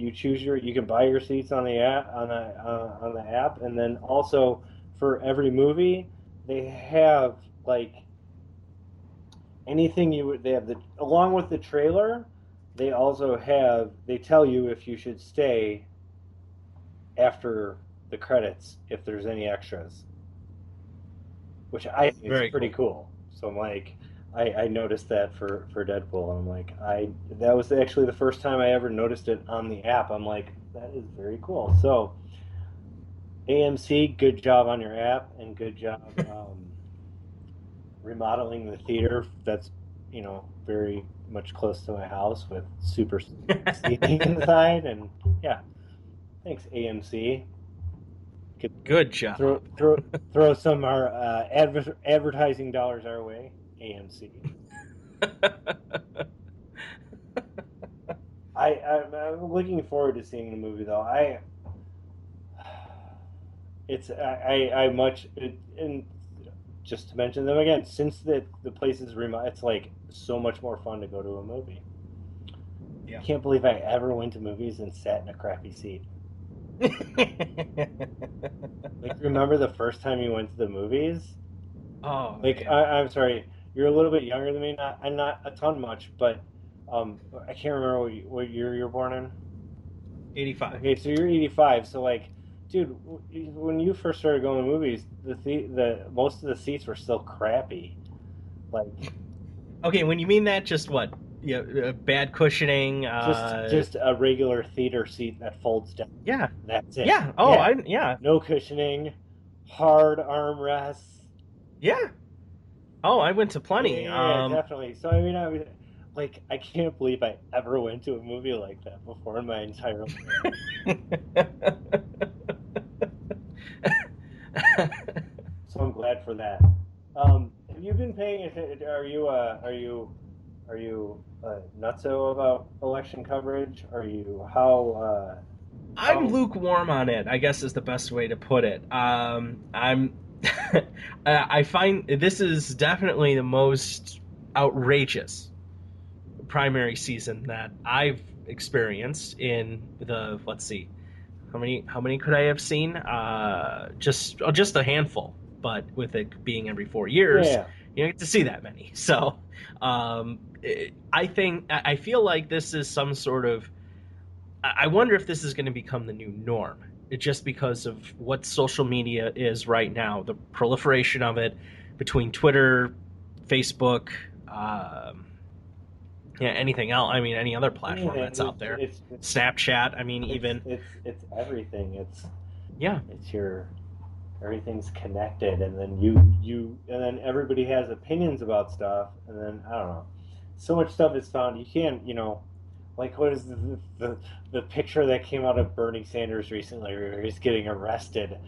you choose you can buy your seats on the app on the app, and then also for every movie they have like anything you would they have the along with the trailer. They also have they tell you if you should stay after the credits if there's any extras, which I think is Very pretty cool. cool. So I'm like, I noticed that for Deadpool, and I'm like, I that was actually the first time I ever noticed it on the app. I'm like, that is very cool. So AMC, good job on your app, and good job remodeling the theater. That's very much close to my house with super seating inside, and yeah, thanks AMC. Could Good job. throw some our advertising dollars our way, AMC. I'm looking forward to seeing the movie though. I much and just to mention them again, since the place is remote, it's like so much more fun to go to a movie. I Yeah. can't believe I ever went to movies and sat in a crappy seat. Like, remember the first time you went to the movies? Oh Like, man. I'm sorry, you're a little bit younger than me. Not, I'm not a ton much, but I can't remember what year you're born in. 85. Okay, so you're 85. So like, dude, when you first started going to movies, the most of the seats were still crappy. Like, Okay, when you mean that, just what? Yeah, bad cushioning. just a regular theater seat that folds down. Yeah, That's it. yeah. Oh, Yeah, yeah, no cushioning, hard armrests. yeah. Oh, I went to plenty. Yeah, definitely. So I mean, like, I can't believe I ever went to a movie like that before in my entire life. So I'm glad for that. Have you been paying attention? Are you nutso about election coverage? Are you I'm how lukewarm on it, I guess is the best way to put it. I'm I find this is definitely the most outrageous primary season that I've experienced in the, let's see, how many could I have seen? Just a handful, but with it being every 4 years, yeah. you don't get to see that many. So I feel like this is some sort of, I wonder if this is going to become the new norm. Just because of what social media is right now, the proliferation of it between Twitter, Facebook, um, yeah, anything else. I mean, any other platform Anything. that's out there, It's Snapchat. I mean, it's even it's everything. yeah, It's your everything's connected, and then you and then everybody has opinions about stuff, and then I don't know. So much stuff is found. You can't, like what is the picture that came out of Bernie Sanders recently, where he's getting arrested,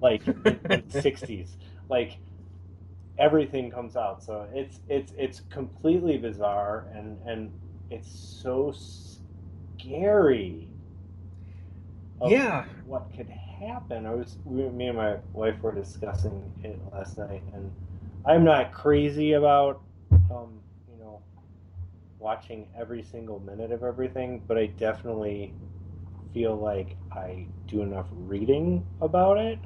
like in the '60s, like everything comes out. So it's completely bizarre, and it's so scary of yeah, what could happen. Me and my wife were discussing it last night, and I'm not crazy about, um, you know, watching every single minute of everything, but I definitely feel like I do enough reading about it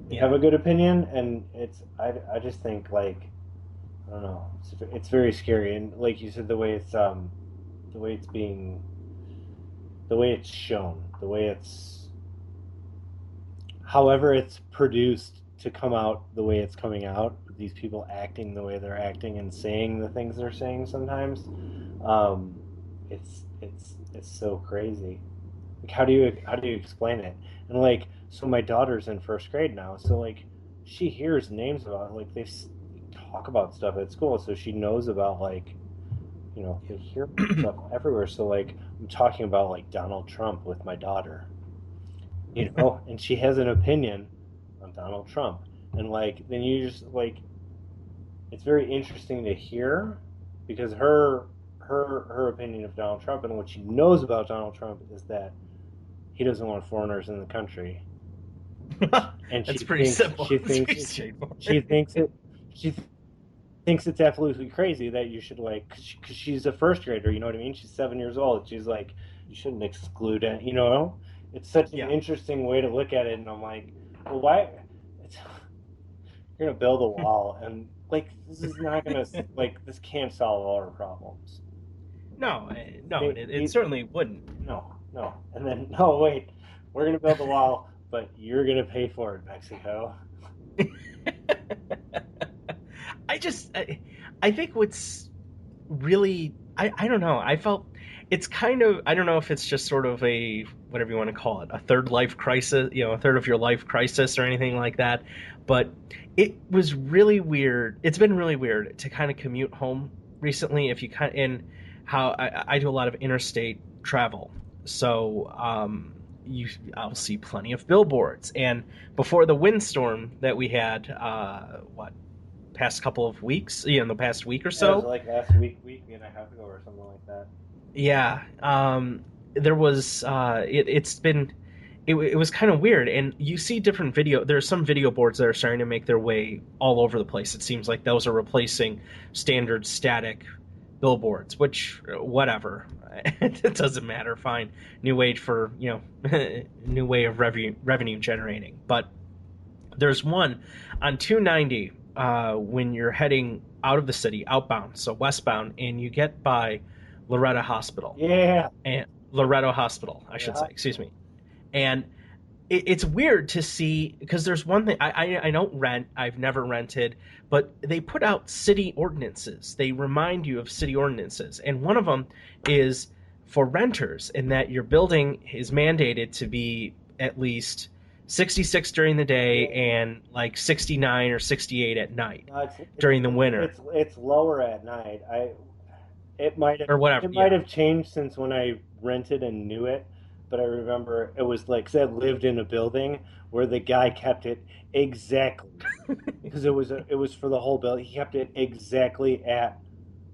to have yeah, a good opinion, and I just think like I don't know, it's very scary, and like you said, the way it's being the way it's shown, the way it's however it's produced to come out the way it's coming out, these people acting the way they're acting and saying the things they're saying sometimes, um, it's so crazy. Like, how do you explain it? And like, so my daughter's in first grade now, so like, she hears names about it, like they talk about stuff at school, so she knows about like, they hear stuff everywhere. So like, I'm talking about like Donald Trump with my daughter, and she has an opinion on Donald Trump. And like then you just like it's very interesting to hear because her opinion of Donald Trump and what she knows about Donald Trump is that he doesn't want foreigners in the country. And that's pretty simple. It's pretty she straightforward. thinks it she thinks it's absolutely crazy that you should like because she's a first grader, you know what I mean? She's 7 years old. She's like you shouldn't exclude it. You know, it's such an Yeah. interesting way to look at it, and I'm like, well, why? It's, you're gonna build a wall, and like this is not gonna like this can't solve all our problems. No, no, and it They certainly wouldn't. no, no, and then no, wait, we're gonna build the wall, but you're gonna pay for it, Mexico. I think what's really, I don't know. I felt it's kind of, I don't know if it's just sort of a, whatever you want to call it, a third life crisis, a third of your life crisis or anything like that. But it was really weird. It's been really weird to kind of commute home recently. If you kind in how I do a lot of interstate travel, so I'll see plenty of billboards. And before the windstorm that we had, what, past couple of weeks, the past week or Yeah, it was so. like last week and a half ago or something like that. Yeah, there was it was kind of weird, and you see different video. There's some video boards that are starting to make their way all over the place. It seems like those are replacing standard static billboards, which whatever, it doesn't matter. Fine, new way for new way of revenue generating. But there's one on 290 when you're heading out of the city, outbound, so westbound, and you get by Loretto Hospital Yeah, and Loretto Hospital, I the should say, excuse hospital. me. And it's weird to see because there's one thing I don't rent, I've never rented, but they put out city ordinances. They remind you of city ordinances, and one of them is for renters, in that your building is mandated to be at least 66 during the day Yeah. and like 69 or 68 at night No, during the winter it's lower at night. It might have or whatever. it might Yeah. have changed since when I rented and knew it, but I remember it was like 'cause I lived in a building where the guy kept it exactly because it was for the whole building. He kept it exactly at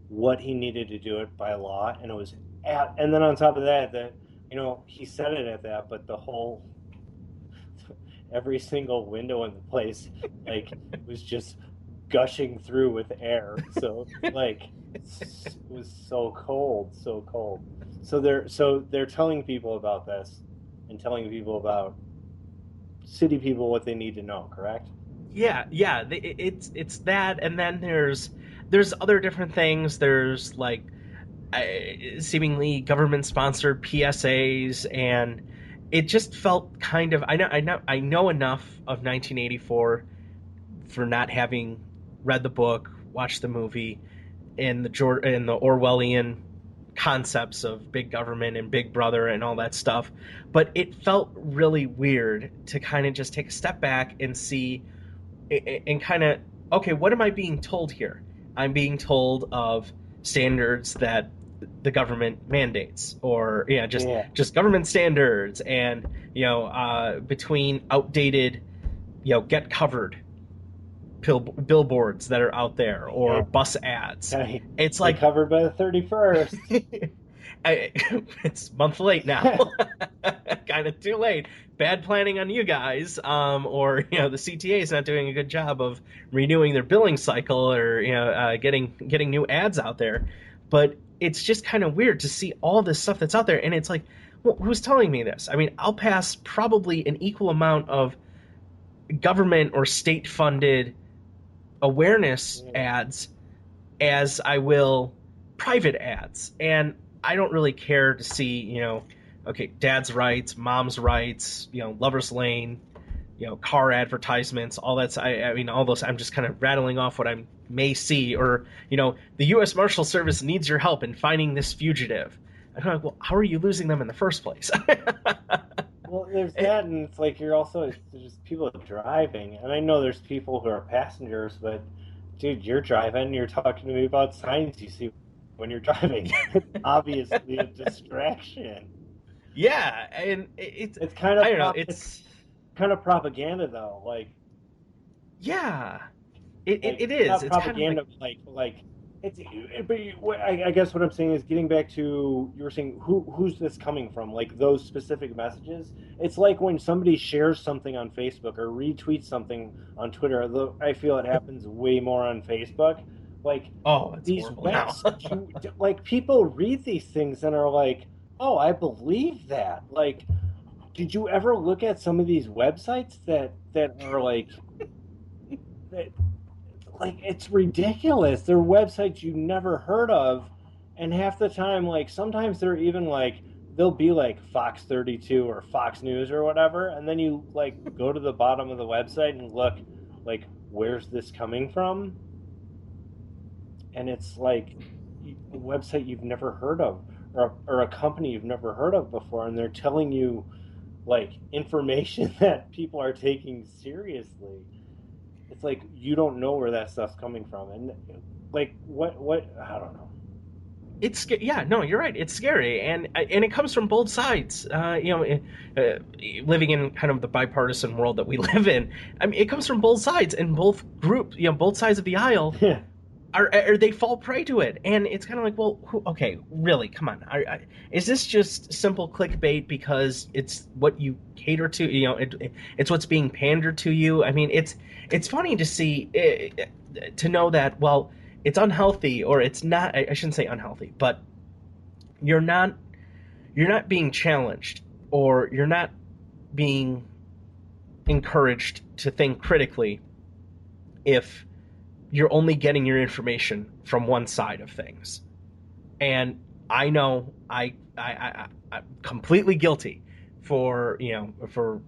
what he needed to do it by law, and it was at and then on top of that, he set it at that, but the whole every single window in the place like was just gushing through with air. So like it was so cold, so cold. So they're telling people about this and telling people about city people what they need to know, correct? Yeah, yeah, it's that, and then there's other different things. There's like seemingly government sponsored PSAs, and it just felt kind of. I know enough of 1984 for not having read the book, watched the movie, and the Orwellian concepts of big government and Big Brother and all that stuff. But it felt really weird to kind of just take a step back and see and kind of, okay, what am I being told here? I'm being told of standards that the government mandates, or yeah, Yeah. just government standards, and between outdated, get covered billboards that are out there or Yeah. bus ads. Hey, It's get like covered by the 31st. it's a month late now. Kind of too late. Bad planning on you guys, or the CTA is not doing a good job of renewing their billing cycle, or getting new ads out there. But it's just kind of weird to see all this stuff that's out there, and it's like, well, who's telling me this? I mean, I'll pass probably an equal amount of government or state funded awareness Yeah. ads as I will private ads. And I don't really care to see, okay, dad's rights, mom's rights, lover's lane, car advertisements, all that's, I mean, all those, I'm just kind of rattling off what I may see, or, the U.S. Marshal Service needs your help in finding this fugitive. I'm like, well, how are you losing them in the first place? Well, there's that, and it's like you're also there's just people driving, and I know there's people who are passengers, but dude, you're driving, you're talking to me about signs you see when you're driving. It's obviously a distraction. Yeah, and it's, It's kind I of don't know, it's it's, kind of propaganda though, yeah, like it is. not It's kind of like, propaganda, but like it's. But I guess what I'm saying is getting back to you were saying who's this coming from? Like those specific messages. It's like when somebody shares something on Facebook or retweets something on Twitter. Although I feel it happens way more on Facebook. Like oh, it's these horrible now. like people read these things and are like, Oh, I believe that. Like, did you ever look at some of these websites that are that like it's ridiculous. They're websites you never heard of, and half the time, like sometimes they're even like they'll be like Fox 32 or Fox News or whatever, and then you like go to the bottom of the website and look like where's this coming from, and it's like a website you've never heard of or a company you've never heard of before, and they're telling you like information that people are taking seriously. It's like you don't know where that stuff's coming from, and like what I don't know. Yeah, no, you're right, it's scary, and it comes from both sides. Living in kind of the bipartisan world that we live in, I mean, it comes from both sides, and both groups, both sides of the aisle are they fall prey to it, and it's kind of like, well, okay, really, come on, is this just simple clickbait because it's what you cater to? It's what's being pandered to you. I mean, it's funny to see, to know that, well, it's unhealthy, or it's not. I shouldn't say unhealthy, but you're not you're not being challenged, or you're not being encouraged to think critically if you're only getting your information from one side of things. And I know I'm completely guilty for for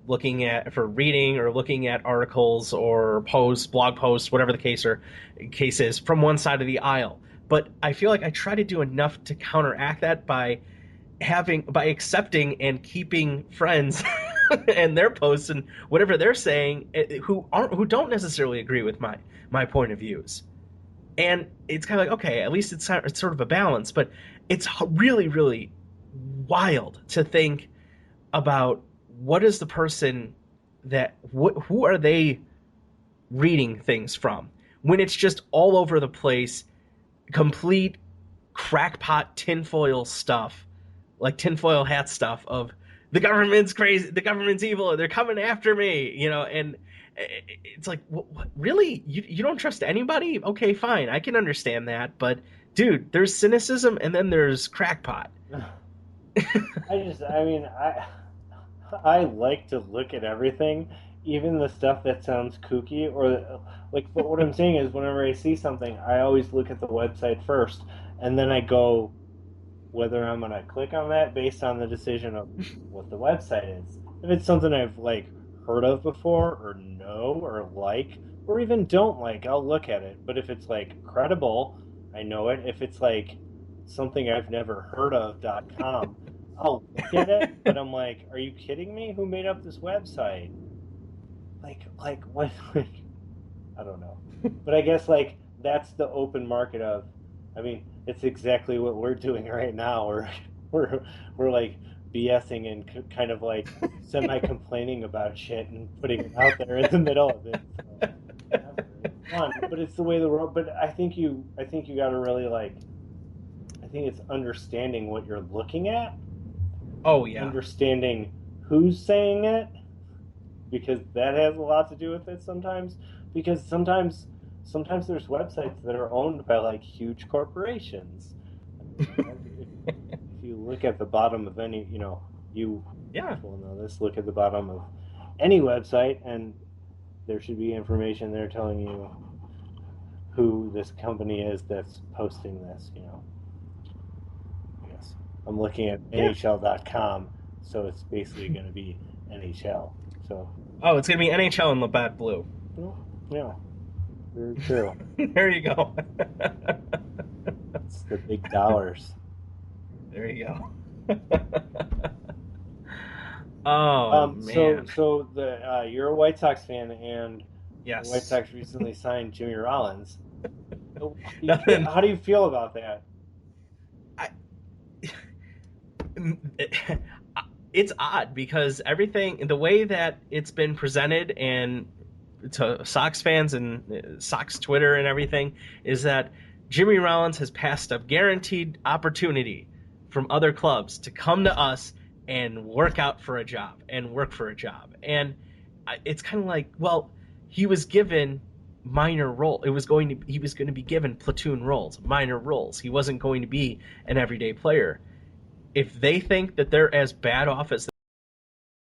reading or looking at articles or posts, blog posts, whatever the case is, from one side of the aisle. But I feel like I try to do enough to counteract that by accepting and keeping friends and their posts and whatever they're saying, who don't necessarily agree with my point of views. And it's kind of like, okay, at least it's sort of a balance, but it's really, really wild to think about what is the person who are they reading things from, when it's just all over the place, complete crackpot tinfoil stuff, like tinfoil hat stuff of the government's crazy, the government's evil, they're coming after me, and it's like, really, you don't trust anybody? Okay, fine, I can understand that, but dude, there's cynicism and then there's crackpot. I mean, I like to look at everything, even the stuff that sounds kooky or like. But what I'm saying is, whenever I see something, I always look at the website first, and then I go whether I'm gonna click on that based on the decision of what the website is. If it's something I've like heard of before, or know, or like, or even don't like, I'll look at it. But if it's like credible, I know it. If it's like something I've never heard of.com, I'll look at it, but I'm like, are you kidding me? Who made up this website? Like what? Like, I don't know. But I guess like that's the open market of. I mean, it's exactly what we're doing right now. We're we're like BSing and kind of like semi complaining about shit and putting it out there in the middle of it. So whatever, it's fun, but it's the way the world. But I think you got to really like. I think it's understanding what you're looking at, Oh yeah. understanding who's saying it, because that has a lot to do with it sometimes. Because sometimes there's websites that are owned by like huge corporations. If you look at the bottom of any, you Yeah. will know this. Look at the bottom of any website, and there should be information there telling you who this company is that's posting this. Yes, I'm looking at Yeah. NHL.com, so it's basically going to be NHL. So, Oh, it's gonna be NHL in Labatt Blue. yeah, very true. There you go. It's the big dollars. There you go. Oh So man. so the you're a White Sox fan, and the White Yes. Sox recently signed Jimmy Rollins. Nothing. How do you feel about that? I, it's odd because everything, the way that it's been presented, and to Sox fans and Sox Twitter and everything, is that Jimmy Rollins has passed up guaranteed opportunity from other clubs to come to us and work for a job. And it's kind of like, well, he was given minor role. He was going to be given platoon roles, minor roles. He wasn't going to be an everyday player. if they think that they're as bad off as